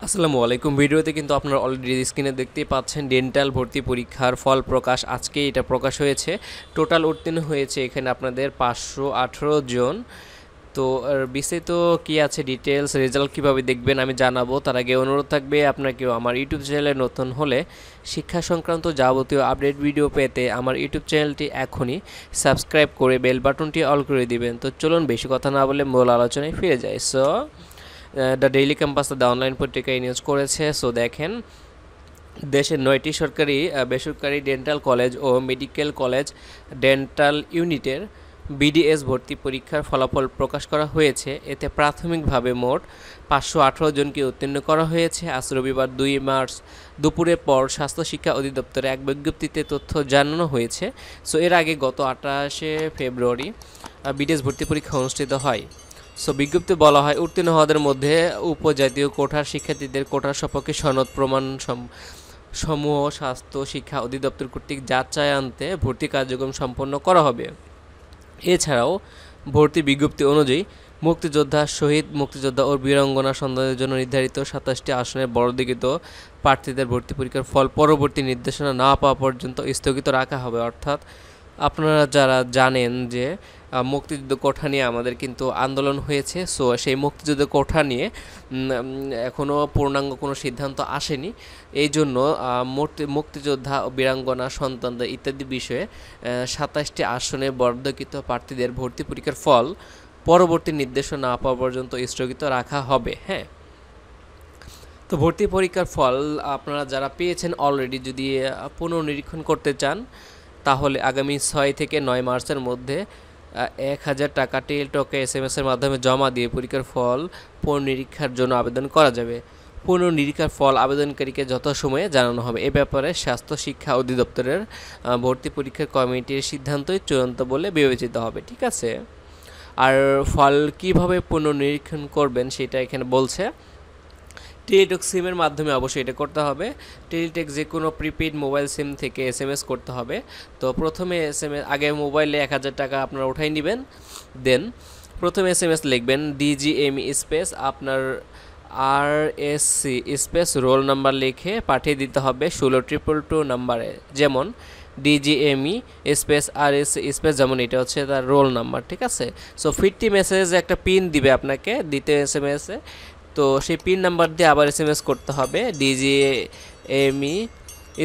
আসসালামু আলাইকুম। ভিডিওতে কিন্তু আপনারা অলরেডি স্ক্রিনে দেখতেই পাচ্ছেন ডেন্টাল ভর্তি পরীক্ষার ফল প্রকাশ। আজকে এটা প্রকাশ হয়েছে। টোটাল উত্তীর্ণ হয়েছে এখানে আপনাদের 518 জন। তো বিস্তারিত কী আছে ডিটেলস, রেজাল্ট কীভাবে দেখবেন আমি জানাবো। তার আগে অনুরোধ থাকবে আপনার কেউ আমার ইউটিউব চ্যানেলে নতুন হলে শিক্ষা সংক্রান্ত যাবতীয় আপডেট ভিডিও পেতে আমার ইউটিউব চ্যানেলটি এখনই সাবস্ক্রাইব করে বেল বাটনটি অল করে দিবেন। তো চলুন বেশি কথা না বলে মূল আলোচনায় ফিরে যাই। The daily campus the online পত্রিকায় নিউজ করেছে। সো দেখেন, দেশের 9টি সরকারি বেসরকারি ডেন্টাল কলেজ ও মেডিকেল কলেজ ডেন্টাল ইউনিটের বিডিএস ভর্তি পরীক্ষার ফলাফল প্রকাশ করা হয়েছে। এতে প্রাথমিকভাবে মোট 518 জনকে উত্তীর্ণ করা হয়েছে। আজ রবিবার 2 মার্চ দুপুরের পর স্বাস্থ্য শিক্ষা অধিদপ্তরে এক বিজ্ঞপ্তিতে তথ্য জানানো হয়েছে। সো এর আগে গত 28 ফেব্রুয়ারি বিডিএস ভর্তি পরীক্ষা অনুষ্ঠিত হয়। সো বিজ্ঞপ্তি বলা হয়, উত্তীর্ণ হওয়াদের মধ্যে উপজাতীয় কোটার শিক্ষার্থীদের কোটার সপক্ষে সনদ প্রমাণ সমূহ স্বাস্থ্য শিক্ষা অধিদপ্তর কর্তৃক যাচাইয়ান্তে ভর্তি কার্যক্রম সম্পন্ন করা হবে। এছাড়াও ভর্তি বিজ্ঞপ্তি অনুযায়ী মুক্তিযোদ্ধা, শহীদ, মুক্তিযোদ্ধা ও বীরাঙ্গনা সন্তানদের জন্য নির্ধারিত 27টি আসনের বড়দিগিত প্রার্থীদের ভর্তি পরীক্ষার ফল পরবর্তী নির্দেশনা না পাওয়া পর্যন্ত স্থগিত রাখা হবে। অর্থাৎ আপনারা যারা জানেন যে মুক্তিযুদ্ধ কোঠা নিয়ে আমাদের কিন্তু আন্দোলন হয়েছে। সো সেই মুক্তিযুদ্ধ কোঠা নিয়ে এখনও পূর্ণাঙ্গ কোনো সিদ্ধান্ত আসেনি। এই জন্য মুক্তিযোদ্ধা ও বীরাঙ্গনা সন্তানদের ইত্যাদি বিষয়ে 27টি আসনে বরাদ্দকৃত প্রার্থীদের ভর্তি পরীক্ষার ফল পরবর্তী নির্দেশনা না পাওয়া পর্যন্ত স্থগিত রাখা হবে। হ্যাঁ, তো ভর্তি পরীক্ষার ফল আপনারা যারা পেয়েছেন অলরেডি, যদি পুনর্নিরীক্ষণ করতে চান তাহলে আগামী 6 থেকে 9 মার্চের মধ্যে 1000 টাকা টেলিটকে SMS-এর মাধ্যমে জমা দিয়ে পরীক্ষার ফল পুনর্নিরীক্ষার জন্য আবেদন করা যাবে। পুনর্নিরীক্ষার ফল আবেদনকারীকে যথাসময়ে জানানো হবে। এ ব্যাপারে স্বাস্থ্য শিক্ষা অধিদপ্তরের ভর্তি পরীক্ষার কমিটির সিদ্ধান্তই চূড়ান্ত বলে বিবেচিত হবে। ঠিক আছে, আর ফল কিভাবে পুনর্নিরীক্ষণ করবেন সেটা এখানে বলছে। টেলিটক সিমের মাধ্যমে অবশ্যই এটা করতে হবে। টেলিটক যে কোনো প্রিপেইড মোবাইল সিম থেকে SMS করতে হবে। তো প্রথমে SMS আগে মোবাইলে 1000 টাকা আপনারা উঠাই নেবেন। দেন প্রথমে SMS লিখবেন DGME স্পেস আপনার RSC স্পেস রোল নাম্বার লিখে পাঠিয়ে দিতে হবে 16222 নাম্বারে। যেমন DGME স্পেস RSC স্পেস, যেমন এটা হচ্ছে তার রোল নাম্বার। ঠিক আছে, সো ফিরতি মেসেজে একটা পিন দিবে আপনাকে দিতে SMS-এ। তো সেই পিন নাম্বার দিয়ে আবার SMS করতে হবে DGME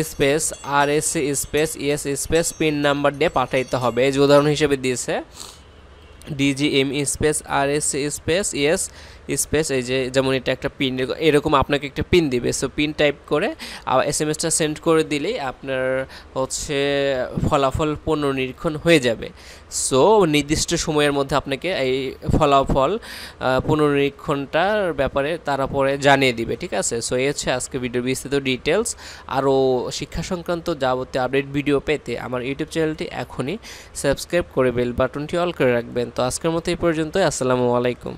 space RSC space yes space pin number দিয়ে পাঠাইতে হবে। এই যে উদাহরণ হিসেবে দিয়েছে DGME space RSC space yes space, এই যে যেমন এটা একটা পিন, এরকম আপনাকে একটা পিন দিবে। সো পিন টাইপ করে SMS-টা সেন্ড করে দিলেই আপনার হচ্ছে ফলাফল পুনর্নিরীক্ষণ হয়ে যাবে। সো নির্দিষ্ট সময়ের মধ্যে আপনাকে এই ফলাফল পুনর্নিরীক্ষণটার ব্যাপারে তারা পরে জানিয়ে দিবে। ঠিক আছে, সো এই হচ্ছে আজকে ভিডিওর বিস্তারিত ডিটেলস। আরও শিক্ষা সংক্রান্ত যাবতীয় আপডেট ভিডিও পেতে আমার ইউটিউব চ্যানেলটি এখনই সাবস্ক্রাইব করে বেল বাটনটি অল করে রাখবেন। তো আজকের মতো এই পর্যন্তই। আসসালামু আলাইকুম।